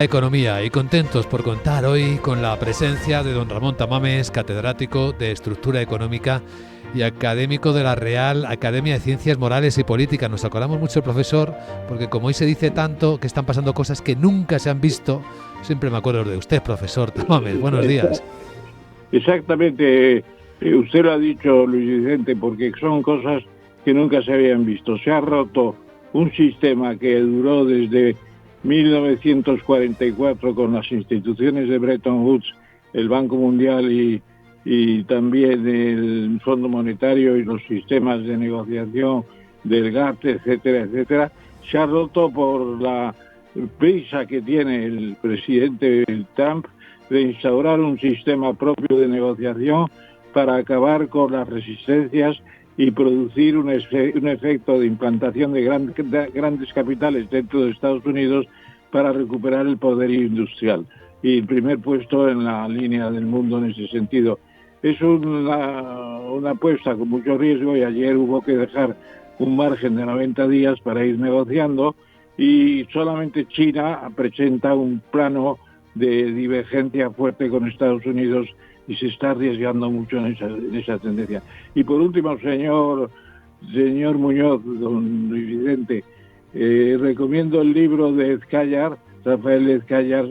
Economía y contentos por contar hoy con la presencia de don Ramón Tamames, catedrático de Estructura Económica y académico de la Real Academia de Ciencias Morales y Políticas. Nos acordamos mucho del profesor porque como hoy se dice tanto que están pasando cosas que nunca se han visto, siempre me acuerdo de usted, profesor Tamames. Buenos días. Exactamente, usted lo ha dicho, Luis Vicente, porque son cosas que nunca se habían visto. Se ha roto un sistema que duró desde 1944 con las instituciones de Bretton Woods, el Banco Mundial y también el Fondo Monetario y los sistemas de negociación del GATT, etcétera, etcétera. Se ha roto por la prisa que tiene el presidente Trump de instaurar un sistema propio de negociación para acabar con las resistencias y producir un efecto de implantación de grandes capitales dentro de Estados Unidos para recuperar el poderío industrial. Y el primer puesto en la línea del mundo en ese sentido. Es una apuesta con mucho riesgo y ayer hubo que dejar un margen de 90 días para ir negociando y solamente China presenta un plano de divergencia fuerte con Estados Unidos y se está arriesgando mucho en esa tendencia. Y por último, señor Muñoz, don Luis Vicente, recomiendo el libro de Edkayar, Rafael Edkayar,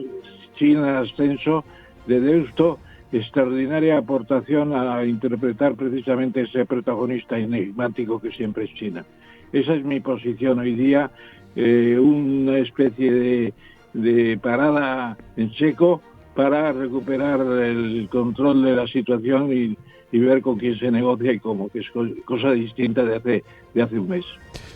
China Ascenso, de Deusto, extraordinaria aportación a interpretar precisamente ese protagonista enigmático que siempre es China. Esa es mi posición hoy día, una especie de parada en seco para recuperar el control de la situación y ver con quién se negocia y cómo, que es cosa distinta de hace un mes.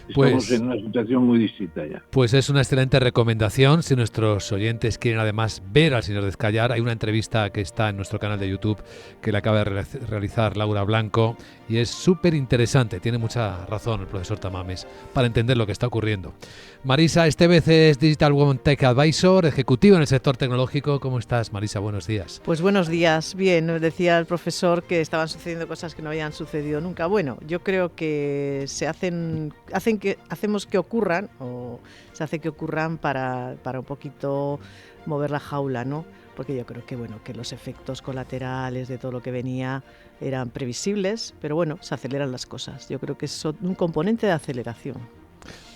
Estamos en una situación muy distinta ya. Pues es una excelente recomendación. Si nuestros oyentes quieren además ver al señor Edkayar, hay una entrevista que está en nuestro canal de YouTube que le acaba de realizar Laura Blanco y es súper interesante. Tiene mucha razón el profesor Tamames para entender lo que está ocurriendo. Marisa Estevez es Digital Women Tech Advisor, ejecutivo en el sector tecnológico. ¿Cómo estás, Marisa? Buenos días. Pues buenos días. Bien, nos decía el profesor que estaban sucediendo cosas que no habían sucedido nunca. Bueno, yo creo que hacemos que ocurran, o se hace que ocurran para un poquito mover la jaula, ¿no? Porque yo creo que que los efectos colaterales de todo lo que venía eran previsibles, pero bueno, se aceleran las cosas. Yo creo que es un componente de aceleración.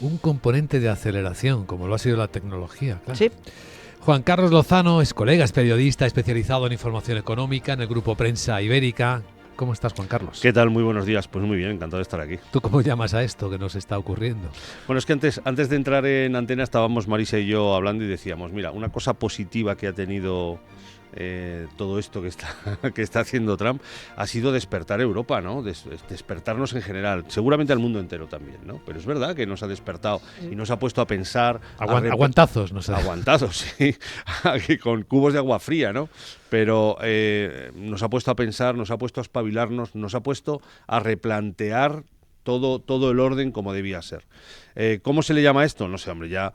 Un componente de aceleración, como lo ha sido la tecnología, claro. Sí. Juan Carlos Lozano es colega, es periodista especializado en información económica en el Grupo Prensa Ibérica. ¿Cómo estás, Juan Carlos? ¿Qué tal? Muy buenos días. Pues muy bien, encantado de estar aquí. ¿Tú cómo llamas a esto que nos está ocurriendo? Bueno, es que antes de entrar en antena estábamos Marisa y yo hablando y decíamos, mira, una cosa positiva que ha tenido todo esto que está haciendo Trump ha sido despertar Europa, ¿no? Despertarnos en general, seguramente al mundo entero también, ¿no? Pero es verdad que nos ha despertado y nos ha puesto a pensar... Aguantazos, no sé. Aguantazos, sí, aquí con cubos de agua fría, ¿no? Pero nos ha puesto a pensar, nos ha puesto a espabilarnos, nos ha puesto a replantear todo el orden como debía ser. ¿Cómo se le llama esto? No sé, hombre, ya...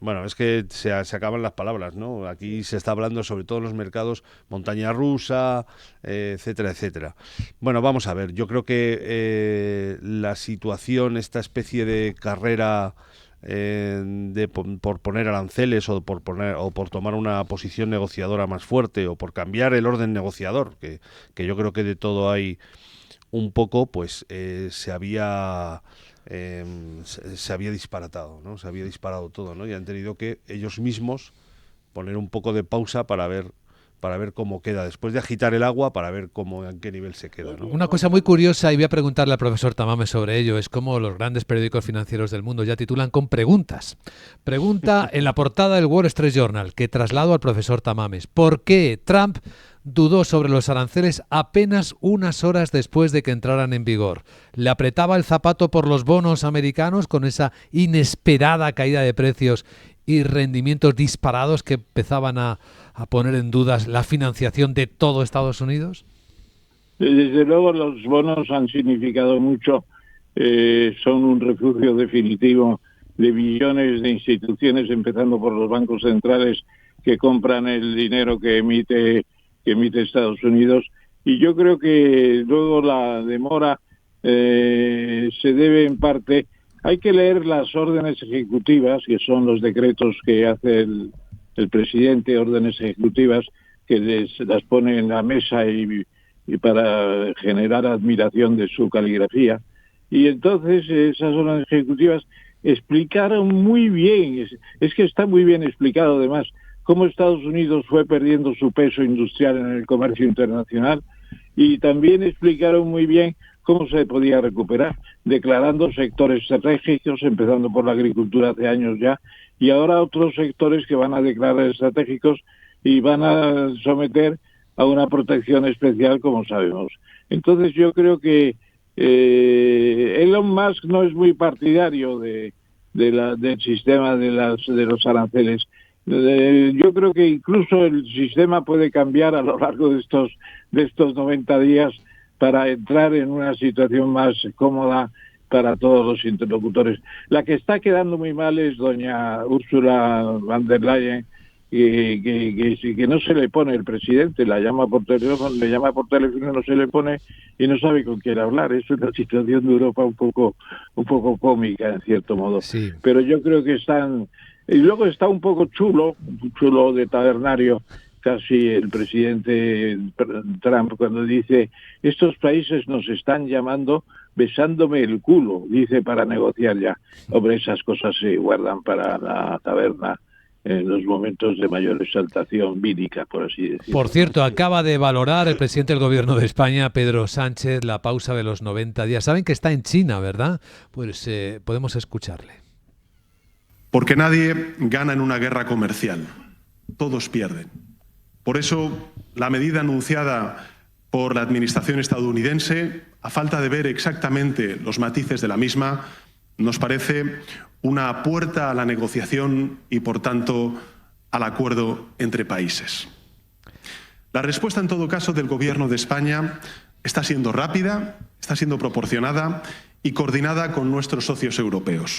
Bueno, es que se acaban las palabras, ¿no? Aquí se está hablando sobre todo en los mercados montaña rusa, etcétera, etcétera. Bueno, vamos a ver, yo creo que la situación, esta especie de carrera por poner aranceles o por tomar una posición negociadora más fuerte o por cambiar el orden negociador, que yo creo que de todo hay un poco, pues se había disparatado, ¿no? Se había disparado todo, ¿no? Y han tenido que ellos mismos poner un poco de pausa para ver cómo queda, después de agitar el agua para ver en qué nivel se queda, ¿no? Una cosa muy curiosa, y voy a preguntarle al profesor Tamames sobre ello, es cómo los grandes periódicos financieros del mundo ya titulan con preguntas. Pregunta en la portada del Wall Street Journal, que traslado al profesor Tamames. ¿Por qué Trump dudó sobre los aranceles apenas unas horas después de que entraran en vigor? ¿Le apretaba el zapato por los bonos americanos con esa inesperada caída de precios y rendimientos disparados que empezaban a poner en dudas la financiación de todo Estados Unidos? Desde luego los bonos han significado mucho, son un refugio definitivo de billones de instituciones, empezando por los bancos centrales que compran el dinero que emite Estados Unidos, y yo creo que luego la demora se debe en parte hay que leer las órdenes ejecutivas, que son los decretos que hace el presidente, órdenes ejecutivas que las pone en la mesa y para generar admiración de su caligrafía. Y entonces esas órdenes ejecutivas explicaron muy bien, es que está muy bien explicado además, cómo Estados Unidos fue perdiendo su peso industrial en el comercio internacional, y también explicaron muy bien cómo se podía recuperar, declarando sectores estratégicos, empezando por la agricultura hace años ya, y ahora otros sectores que van a declarar estratégicos y van a someter a una protección especial, como sabemos. Entonces yo creo que Elon Musk no es muy partidario del sistema de los aranceles. Yo creo que incluso el sistema puede cambiar a lo largo de estos 90 días para entrar en una situación más cómoda para todos los interlocutores. La que está quedando muy mal es doña Ursula von der Leyen, que no se le pone el presidente, la llama por teléfono, le llama por teléfono, no se le pone y no sabe con quién hablar. Es una situación de Europa un poco cómica en cierto modo. Sí. Pero yo creo que están. Y luego está un poco chulo de tabernario, casi el presidente Trump, cuando dice: estos países nos están llamando besándome el culo, dice, para negociar ya. Hombre, esas cosas se guardan para la taberna en los momentos de mayor exaltación vírica, por así decirlo. Por cierto, acaba de valorar el presidente del Gobierno de España, Pedro Sánchez, la pausa de los 90 días. Saben que está en China, ¿verdad? Pues podemos escucharle. Porque nadie gana en una guerra comercial. Todos pierden. Por eso, la medida anunciada por la administración estadounidense, a falta de ver exactamente los matices de la misma, nos parece una puerta a la negociación y, por tanto, al acuerdo entre países. La respuesta, en todo caso, del Gobierno de España está siendo rápida, está siendo proporcionada y coordinada con nuestros socios europeos.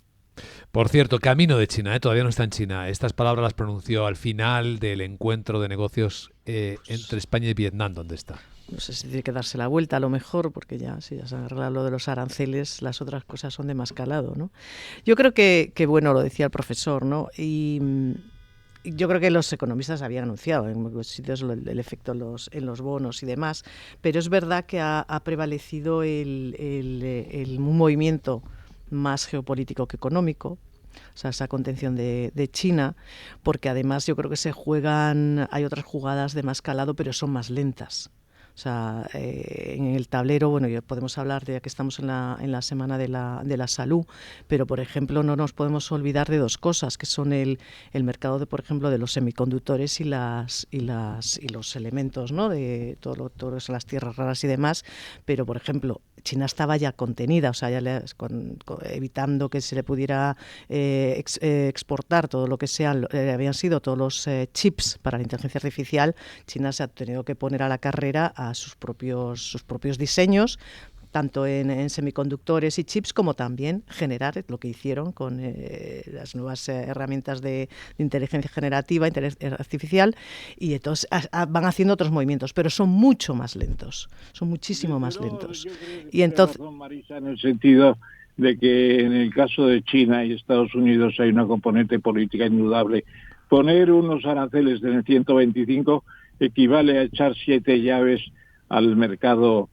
Por cierto, camino de China, todavía no está en China. Estas palabras las pronunció al final del encuentro de negocios entre España y Vietnam, donde está. No sé si tiene que darse la vuelta a lo mejor, porque ya se ha arreglado lo de los aranceles, las otras cosas son de más calado, ¿no? Yo creo que bueno, lo decía el profesor, ¿no? Y yo creo que los economistas habían anunciado en muchos sitios el efecto en los bonos y demás, pero es verdad que ha prevalecido un movimiento más geopolítico que económico, o sea, esa contención de China, porque además yo creo que hay otras jugadas de más calado, pero son más lentas. O sea, en el tablero, bueno, ya podemos hablar de que estamos en la semana de la salud, pero por ejemplo no nos podemos olvidar de dos cosas, que son el mercado por ejemplo, de los semiconductores y los elementos, ¿no? De todo eso, las tierras raras y demás, pero por ejemplo, China estaba ya contenida, o sea, ya evitando que se le pudiera exportar todo lo que habían sido todos los chips para la inteligencia artificial. China se ha tenido que poner a la carrera a sus propios diseños, tanto en semiconductores y chips, como también generar lo que hicieron con las nuevas herramientas de inteligencia generativa, inteligencia artificial, y entonces van haciendo otros movimientos, pero son mucho más lentos, son muchísimo más lentos. Y entonces, razón, Marisa, en el sentido de que en el caso de China y Estados Unidos hay una componente política indudable. Poner unos aranceles en el 125 equivale a echar 7 llaves al mercado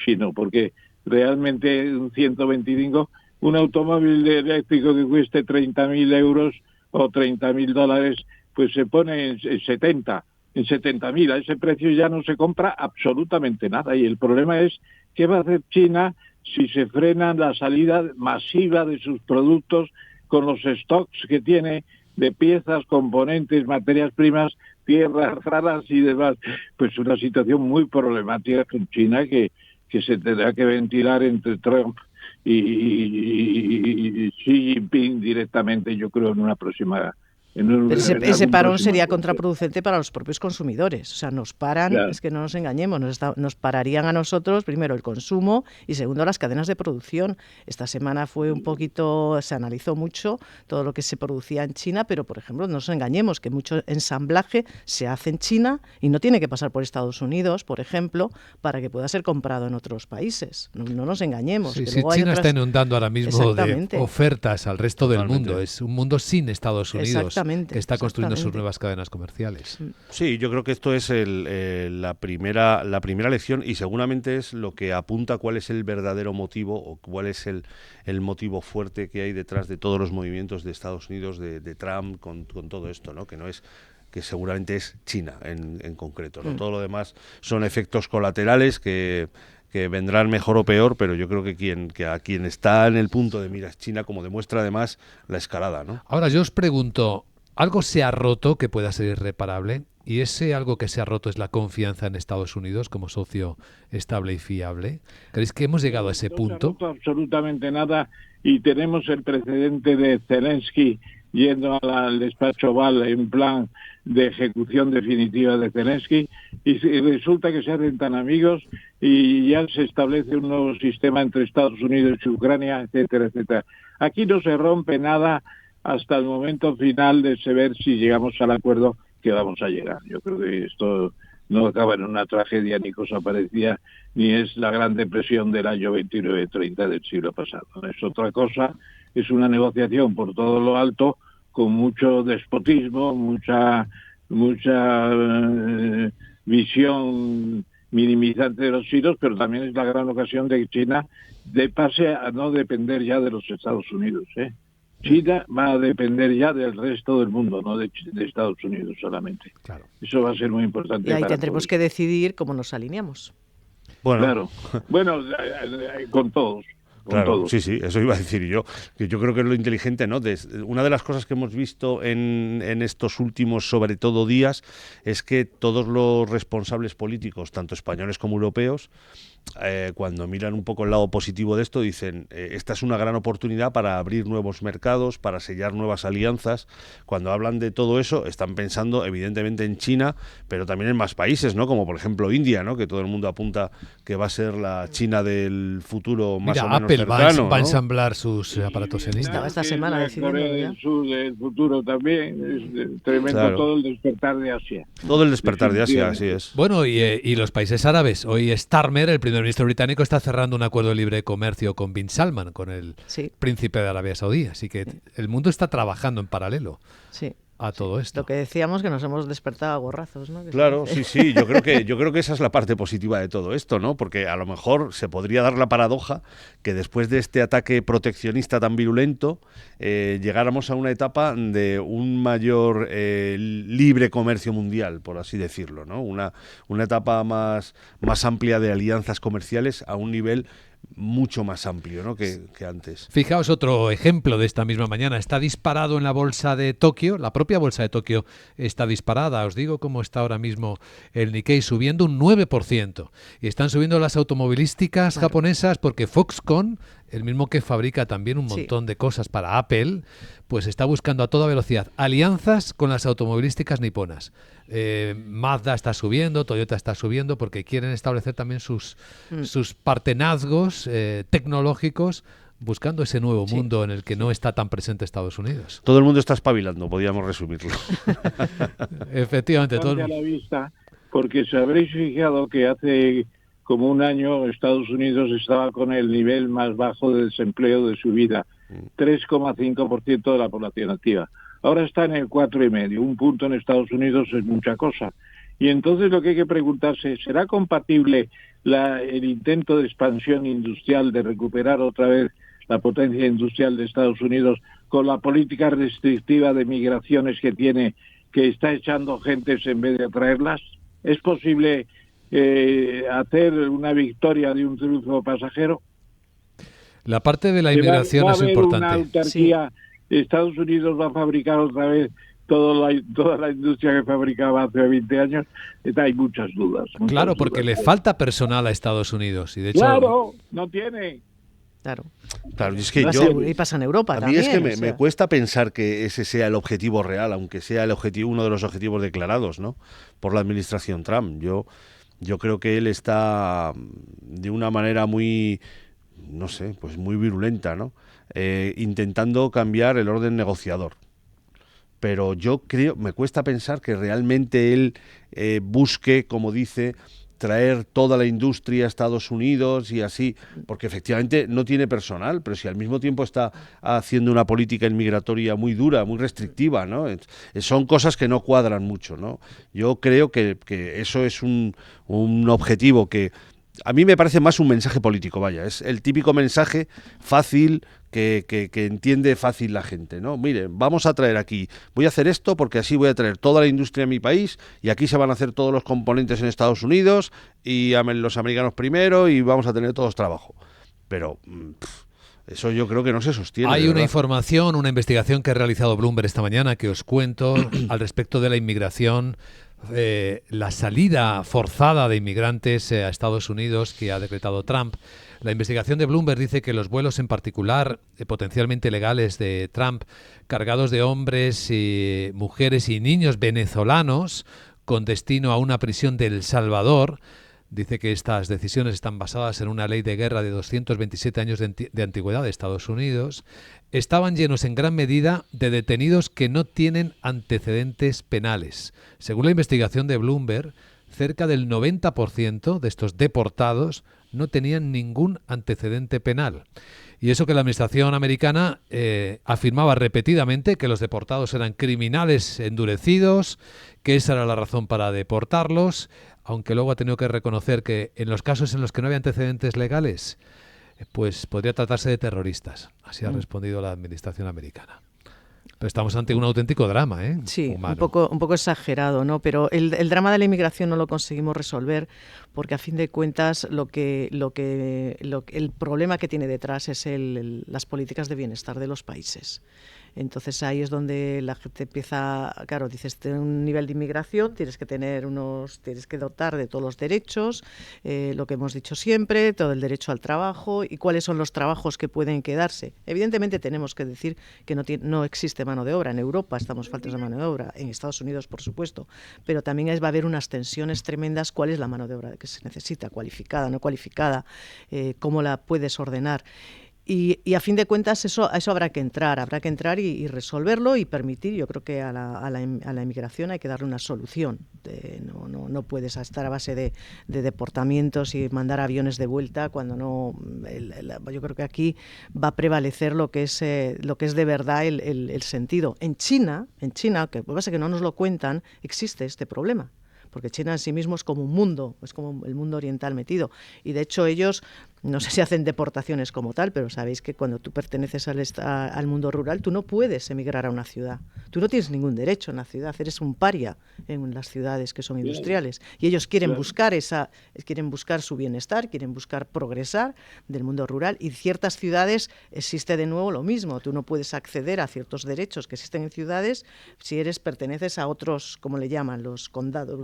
chino, porque realmente un 125, un automóvil eléctrico que cueste 30.000 euros o $30.000, pues se pone en 70.000. A ese precio ya no se compra absolutamente nada. Y el problema es qué va a hacer China si se frena la salida masiva de sus productos con los stocks que tiene de piezas, componentes, materias primas, tierras raras y demás. Pues una situación muy problemática con China que se tendrá que ventilar entre Trump y Xi Jinping directamente, yo creo, en Pero ese algún parón próximo sería encuentro. contraproducente para los propios consumidores. O sea, nos paran, Claro. es que no nos engañemos, nos pararían a nosotros, primero, el consumo y segundo, las cadenas de producción. Esta semana fue un poquito, se analizó mucho todo lo que se producía en China, pero, por ejemplo, no nos engañemos, que mucho ensamblaje se hace en China y no tiene que pasar por Estados Unidos, por ejemplo, para que pueda ser comprado en otros países. No nos engañemos. Sí, que sí, luego hay China otras... está inundando ahora mismo de Exactamente. ofertas al resto del Totalmente. mundo. Es un mundo sin Estados Unidos que está construyendo sus Exactamente. nuevas cadenas comerciales. Sí, yo creo que esto es la primera lección y seguramente es lo que apunta cuál es el verdadero motivo o cuál es el motivo fuerte que hay detrás de todos los movimientos de Estados Unidos, de Trump con todo esto, ¿no? Que seguramente es China en concreto, ¿no? Todo lo demás son efectos colaterales que vendrán mejor o peor, pero yo creo que a quien está en el punto de mira es China, como demuestra además la escalada, ¿no? Ahora yo os pregunto, ¿algo se ha roto que pueda ser irreparable? ¿Y ese algo que se ha roto es la confianza en Estados Unidos como socio estable y fiable? ¿Creéis que hemos llegado a ese No se ha punto? roto absolutamente nada y tenemos el precedente de Zelensky yendo al despacho Oval en plan de ejecución definitiva de Zelensky y resulta que se hacen tan amigos y ya se establece un nuevo sistema entre Estados Unidos y Ucrania, etcétera, etcétera. Aquí no se rompe nada hasta el momento final de saber si llegamos al acuerdo que vamos a llegar. Yo creo que esto no acaba en una tragedia ni cosa parecida, ni es la Gran Depresión del año 29-30 del siglo pasado. Es otra cosa, es una negociación por todo lo alto, con mucho despotismo, mucha visión minimizante de los chinos, pero también es la gran ocasión de que China pase a no depender ya de los Estados Unidos, ¿eh? China va a depender ya del resto del mundo, no de Estados Unidos solamente. Claro. Eso va a ser muy importante. Y ahí para tendremos todos. que decidir cómo nos alineamos. Bueno, Claro. Bueno, con todos. Con claro, todos. sí, eso iba a decir yo, que yo creo que es lo inteligente, ¿no? Una de las cosas que hemos visto en estos últimos, sobre todo, días, es que todos los responsables políticos, tanto españoles como europeos, cuando miran un poco el lado positivo de esto, dicen, esta es una gran oportunidad para abrir nuevos mercados, para sellar nuevas alianzas. Cuando hablan de todo eso, están pensando evidentemente en China, pero también en más países, ¿no? Como por ejemplo India, ¿no? Que todo el mundo apunta que va a ser la China del futuro más Mira, o menos Apple cercano, va a ¿no? ensamblar sus aparatos en Estaba India. esta Que es semana la decidiéndolo Corea ya. del Sur del futuro también, es tremendo. Claro. Todo el despertar de Asia. Todo el despertar de Asia, así Definitivamente. es. Bueno, y los países árabes. Hoy Starmer, el primer ministro británico, está cerrando un acuerdo de libre comercio con Bin Salman, con el Sí, príncipe de Arabia Saudí. Así que el mundo está trabajando en paralelo sí. a todo esto. Lo que decíamos, que nos hemos despertado a gorrazos, ¿no? Que se Claro, dice. sí, yo creo que esa es la parte positiva de todo esto, ¿no? Porque a lo mejor se podría dar la paradoja que después de este ataque proteccionista tan virulento llegáramos a una etapa de un mayor libre comercio mundial, por así decirlo, ¿no? Una etapa más amplia de alianzas comerciales a un nivel mucho más amplio, ¿no? que antes. Fijaos otro ejemplo de esta misma mañana. Está disparado en la bolsa de Tokio. La propia bolsa de Tokio está disparada. Os digo cómo está ahora mismo el Nikkei, subiendo un 9%. Y están subiendo las automovilísticas japonesas porque Foxconn, el mismo que fabrica también un montón de cosas para Apple, pues está buscando a toda velocidad alianzas con las automovilísticas niponas. Mazda está subiendo, Toyota está subiendo porque quieren establecer también sus partenazgos tecnológicos, buscando ese nuevo mundo en el que no está tan presente Estados Unidos. Todo el mundo está espabilando, podríamos resumirlo. Efectivamente, todo A la vista, porque se habréis fijado que hace como un año Estados Unidos estaba con el nivel más bajo de desempleo de su vida, 3,5% de la población activa. Ahora está en el 4,5%. Un punto en Estados Unidos es mucha cosa. Y entonces lo que hay que preguntarse, ¿será compatible el intento de expansión industrial, de recuperar otra vez la potencia industrial de Estados Unidos, con la política restrictiva de migraciones que tiene, que está echando gentes en vez de atraerlas? ¿Es posible hacer una victoria de un triunfo pasajero? La parte de la ¿Va inmigración a es haber importante. una autarquía? Estados Unidos va a fabricar otra vez toda la industria que fabricaba hace 20 años. Hay muchas dudas. Claro, porque le falta personal a Estados Unidos. Y de hecho, Claro, no tiene. Claro. Claro, y es que y pasa en Europa a también. mí es que me cuesta pensar que ese sea el objetivo real, aunque sea el objetivo, uno de los objetivos declarados, ¿no?, por la administración Trump. Yo creo que él está de una manera muy, no sé, pues muy virulenta, ¿no?, intentando cambiar el orden negociador. Pero yo creo, me cuesta pensar que realmente él busque, como dice, traer toda la industria a Estados Unidos y así, porque efectivamente no tiene personal, pero si al mismo tiempo está haciendo una política inmigratoria muy dura, muy restrictiva, ¿no? Son cosas que no cuadran mucho, ¿no? Yo creo que eso es un objetivo que a mí me parece más un mensaje político, vaya, es el típico mensaje fácil que entiende fácil la gente, ¿no? Mire, vamos a traer aquí, voy a hacer esto porque así voy a traer toda la industria a mi país y aquí se van a hacer todos los componentes en Estados Unidos y los americanos primero y vamos a tener todos trabajo. Pero eso yo creo que no se sostiene. Hay una información, una investigación que ha realizado Bloomberg esta mañana que os cuento al respecto de la inmigración, la salida forzada de inmigrantes a Estados Unidos que ha decretado Trump. La investigación de Bloomberg dice que los vuelos en particular potencialmente legales de Trump, cargados de hombres, y mujeres y niños venezolanos con destino a una prisión de El Salvador, dice que estas decisiones están basadas en una ley de guerra de 227 años de antigüedad de Estados Unidos, estaban llenos en gran medida de detenidos que no tienen antecedentes penales. Según la investigación de Bloomberg, cerca del 90% de estos deportados no tenían ningún antecedente penal. Y eso que la administración americana afirmaba repetidamente que los deportados eran criminales endurecidos, que esa era la razón para deportarlos, aunque luego ha tenido que reconocer que en los casos en los que no había antecedentes legales, pues podría tratarse de terroristas. Así ha respondido la administración americana. Pero estamos ante un auténtico drama, ¿eh? Sí, humano. un poco exagerado, ¿no? Pero el drama de la inmigración no lo conseguimos resolver porque a fin de cuentas el problema que tiene detrás es las políticas de bienestar de los países. Entonces ahí es donde la gente empieza, claro, dices, un nivel de inmigración, tienes que dotar de todos los derechos, lo que hemos dicho siempre, todo el derecho al trabajo y cuáles son los trabajos que pueden quedarse. Evidentemente tenemos que decir que no existe mano de obra. En Europa estamos faltos de mano de obra, en Estados Unidos por supuesto, pero también va a haber unas tensiones tremendas. ¿Cuál es la mano de obra que se necesita? ¿Cualificada, no cualificada? ¿Cómo la puedes ordenar? Y a fin de cuentas a eso habrá que entrar y resolverlo y permitir. Yo creo que a la inmigración hay que darle una solución. No puedes estar a base de deportamientos y mandar aviones de vuelta cuando no. Yo creo que aquí va a prevalecer lo que es de verdad el sentido. En China, que lo que pasa es que no nos lo cuentan, existe este problema. Porque China en sí mismo es como un mundo, es como el mundo oriental metido. Y de hecho ellos, no sé si hacen deportaciones como tal, pero sabéis que cuando tú perteneces al mundo rural, tú no puedes emigrar a una ciudad. Tú no tienes ningún derecho en la ciudad, eres un paria en las ciudades que son industriales. Y ellos quieren buscar su bienestar, quieren buscar progresar del mundo rural. Y en ciertas ciudades existe de nuevo lo mismo. Tú no puedes acceder a ciertos derechos que existen en ciudades si perteneces a otros, como le llaman, los condados,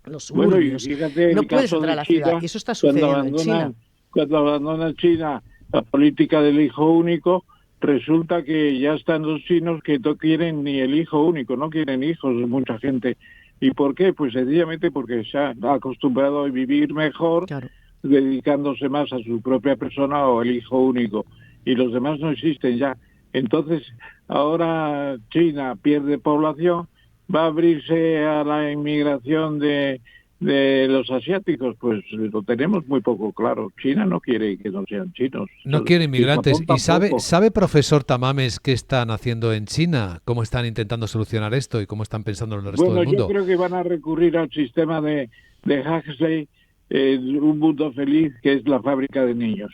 los suburbios. Fíjate, no puedes entrar a la ciudad. Y eso está sucediendo en China. Cuando abandona China la política del hijo único, resulta que ya están los chinos que no quieren ni el hijo único, no quieren hijos mucha gente. ¿Y por qué? Pues sencillamente porque se ha acostumbrado a vivir mejor, claro, dedicándose más a su propia persona o el hijo único. Y los demás no existen ya. Entonces, ahora China pierde población, va a abrirse a la inmigración de los asiáticos, pues lo tenemos muy poco claro. China no quiere que no sean chinos. No quiere inmigrantes. ¿Y sabe, profesor Tamames, qué están haciendo en China? ¿Cómo están intentando solucionar esto y cómo están pensando en el resto del mundo? Yo creo que van a recurrir al sistema de Huxley, un mundo feliz, que es la fábrica de niños.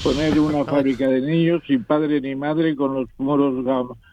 Poner una fábrica de niños sin padre ni madre, con los puros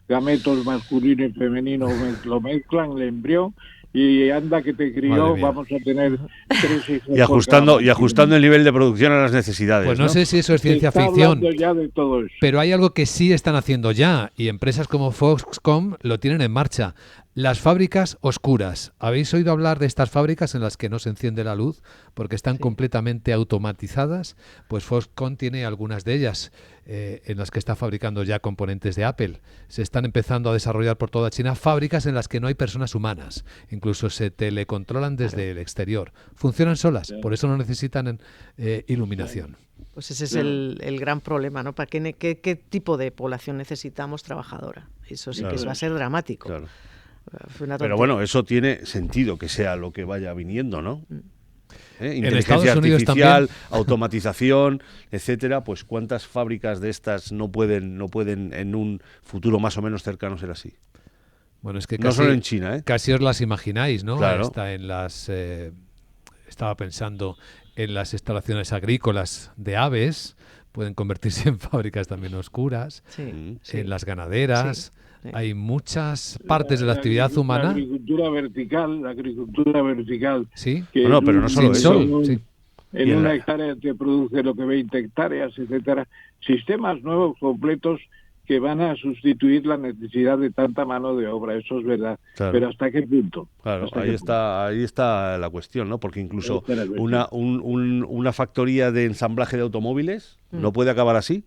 gametos masculino y femenino, lo mezclan, el embrión, y anda que te crió, vamos a tener 3 hijos. Y ajustando el nivel de producción a las necesidades. Pues no sé si eso es ciencia ficción, ya de todo eso. Pero hay algo que sí están haciendo ya, y empresas como Foxconn lo tienen en marcha. Las fábricas oscuras. ¿Habéis oído hablar de estas fábricas en las que no se enciende la luz porque están completamente automatizadas? Pues Foxconn tiene algunas de ellas en las que está fabricando ya componentes de Apple. Se están empezando a desarrollar por toda China fábricas en las que no hay personas humanas. Incluso se telecontrolan desde el exterior. Funcionan solas, por eso no necesitan iluminación. Pues ese es el gran problema, ¿no? ¿Para qué tipo de población necesitamos trabajadora? Eso sí que va a ser dramático. Claro. Pero bueno, eso tiene sentido que sea lo que vaya viniendo, ¿no? Inteligencia artificial, automatización, etcétera. Pues ¿cuántas fábricas de estas no pueden en un futuro más o menos cercano ser así? Bueno, es que no solo en China, casi os las imagináis, ¿no? Claro. Estaba pensando en las instalaciones agrícolas de aves, pueden convertirse en fábricas también oscuras, en las ganaderas. Sí. Hay muchas partes de la actividad humana. La agricultura vertical. Sí. Bueno, pero no solo eso. En una hectárea te produce lo que 20 hectáreas, etcétera. Sistemas nuevos, completos, que van a sustituir la necesidad de tanta mano de obra, eso es verdad. Claro. Pero ¿hasta qué punto? Claro, ahí está la cuestión, ¿no? Porque incluso una factoría de ensamblaje de automóviles no puede acabar así,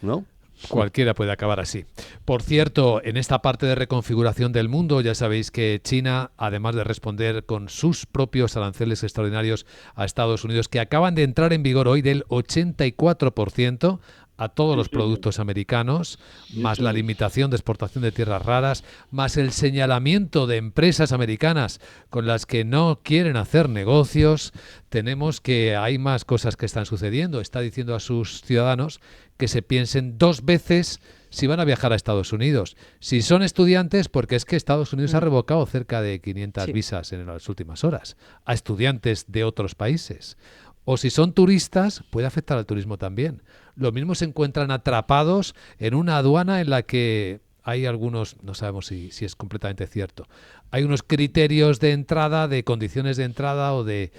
¿no? Cualquiera puede acabar así. Por cierto, en esta parte de reconfiguración del mundo, ya sabéis que China, además de responder con sus propios aranceles extraordinarios a Estados Unidos, que acaban de entrar en vigor hoy del 84%, a todos los productos americanos, más la limitación de exportación de tierras raras, más el señalamiento de empresas americanas con las que no quieren hacer negocios, tenemos que hay más cosas que están sucediendo. Está diciendo a sus ciudadanos que se piensen 2 veces si van a viajar a Estados Unidos. Si son estudiantes, porque es que Estados Unidos ha revocado cerca de 500 visas en las últimas horas a estudiantes de otros países. O si son turistas, puede afectar al turismo también. Lo mismo se encuentran atrapados en una aduana en la que hay algunos, no sabemos si es completamente cierto, hay unos criterios de entrada, de condiciones de entrada o de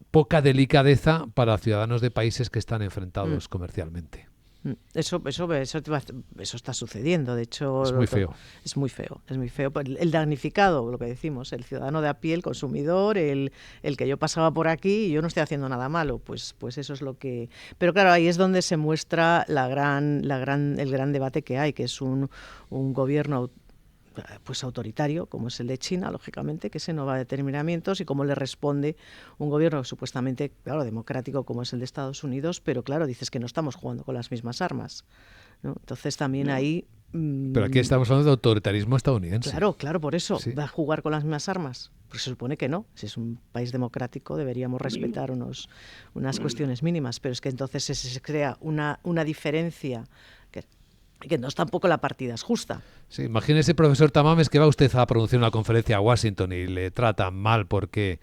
poca delicadeza para ciudadanos de países que están enfrentados comercialmente. Eso está sucediendo, de hecho. Es muy feo. Es muy feo. El damnificado, lo que decimos, el ciudadano de a pie, el consumidor, el que yo pasaba por aquí y yo no estoy haciendo nada malo, pues eso es lo que... Pero claro, ahí es donde se muestra el gran debate que hay, que es un gobierno pues autoritario, como es el de China, lógicamente, que ese no va a determinamientos, y cómo le responde un gobierno supuestamente, claro, democrático, como es el de Estados Unidos, pero claro, dices que no estamos jugando con las mismas armas, ¿no? Entonces también ahí... Pero aquí estamos hablando de autoritarismo estadounidense. Claro, por eso. ¿Va a jugar con las mismas armas? Pues se supone que no. Si es un país democrático deberíamos respetar unas cuestiones mínimas, pero es que entonces se crea una diferencia que no es tampoco la partida es justa. Sí, imagínese, profesor Tamames, que va usted a pronunciar una conferencia a Washington y le tratan mal porque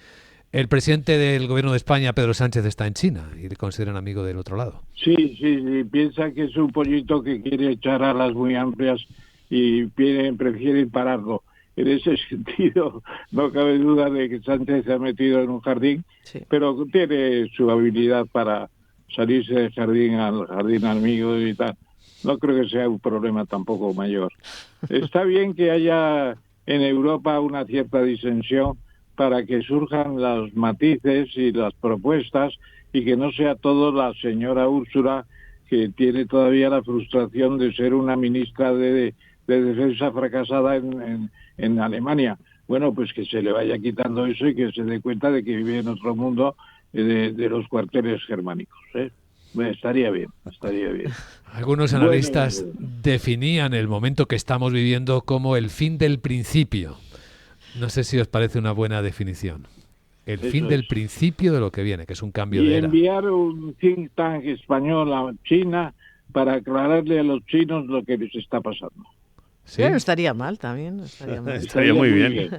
el presidente del gobierno de España, Pedro Sánchez, está en China y le consideran amigo del otro lado. Sí, piensa que es un pollito que quiere echar alas muy amplias y prefieren pararlo. En ese sentido, no cabe duda de que Sánchez se ha metido en un jardín, pero tiene su habilidad para salirse del jardín al jardín amigo y tal. No creo que sea un problema tampoco mayor. Está bien que haya en Europa una cierta disensión para que surjan los matices y las propuestas y que no sea todo la señora Úrsula, que tiene todavía la frustración de ser una ministra de defensa fracasada en Alemania. Bueno, pues que se le vaya quitando eso y que se dé cuenta de que vive en otro mundo de los cuarteles germánicos, ¿eh? Estaría bien. Algunos analistas definían el momento que estamos viviendo como el fin del principio. No sé si os parece una buena definición. El fin del principio de lo que viene, que es un cambio de era. Y enviar un think tank español a China para aclararle a los chinos lo que les está pasando. ¿Sí? Pero estaría mal también. Estaría muy bien.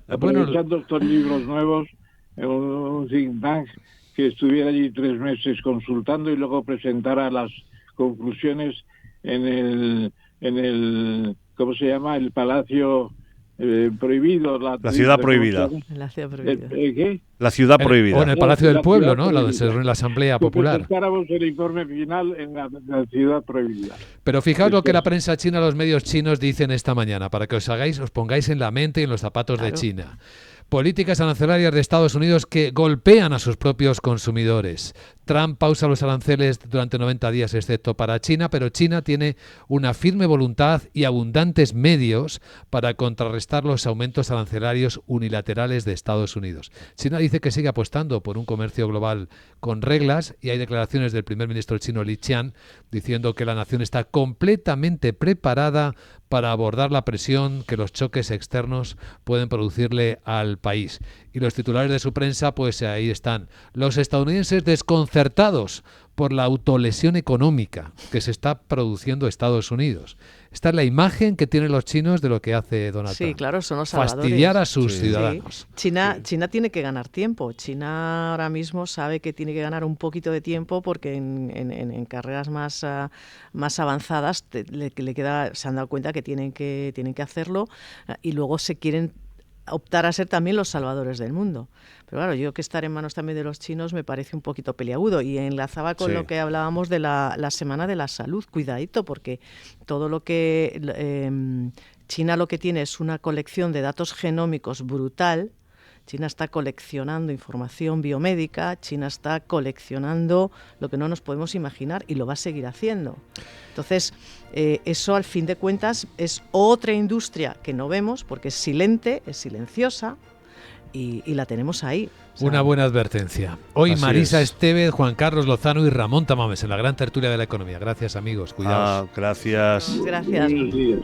Aprovechando estos libros nuevos, un think tank que estuviera allí 3 meses consultando y luego presentara las conclusiones en el ¿cómo se llama? El Palacio prohibido La ciudad prohibida. La ciudad prohibida. ¿Qué? La ciudad prohibida. O en el Palacio del La Pueblo, ciudad ¿no? Donde se prohibida. reúne la Asamblea Que Popular. presentáramos el informe final en la ciudad prohibida. Pero fijaos lo que la prensa china, los medios chinos dicen esta mañana, para que os pongáis en la mente y en los zapatos de Claro. China. Políticas arancelarias de Estados Unidos que golpean a sus propios consumidores. Trump pausa los aranceles durante 90 días, excepto para China, pero China tiene una firme voluntad y abundantes medios para contrarrestar los aumentos arancelarios unilaterales de Estados Unidos. China dice que sigue apostando por un comercio global con reglas y hay declaraciones del primer ministro chino Li Qiang diciendo que la nación está completamente preparada para abordar la presión que los choques externos pueden producirle al país. Y los titulares de su prensa, pues ahí están. Los estadounidenses desconcertados por la autolesión económica que se está produciendo en Estados Unidos. Esta es la imagen que tienen los chinos de lo que hace Donald Sí, Trump. claro, son los salvadores. Fastidiar a sus Sí. ciudadanos. China tiene que ganar tiempo. China ahora mismo sabe que tiene que ganar un poquito de tiempo porque en carreras más avanzadas le queda, se han dado cuenta que tienen que hacerlo y luego se quieren optar a ser también los salvadores del mundo. Pero claro, yo que estar en manos también de los chinos me parece un poquito peliagudo y enlazaba con lo que hablábamos de la Semana de la Salud. Cuidadito, porque todo lo que China lo que tiene es una colección de datos genómicos brutal. China está coleccionando información biomédica, China está coleccionando lo que no nos podemos imaginar y lo va a seguir haciendo. Entonces, eso al fin de cuentas es otra industria que no vemos porque es silente, es silenciosa y la tenemos ahí. O sea, Una buena advertencia. Hoy Así Marisa es. Estevez, Juan Carlos Lozano y Ramón Tamames en la gran tertulia de la economía. Gracias, amigos. Cuidaos. Gracias. gracias. Buenos días.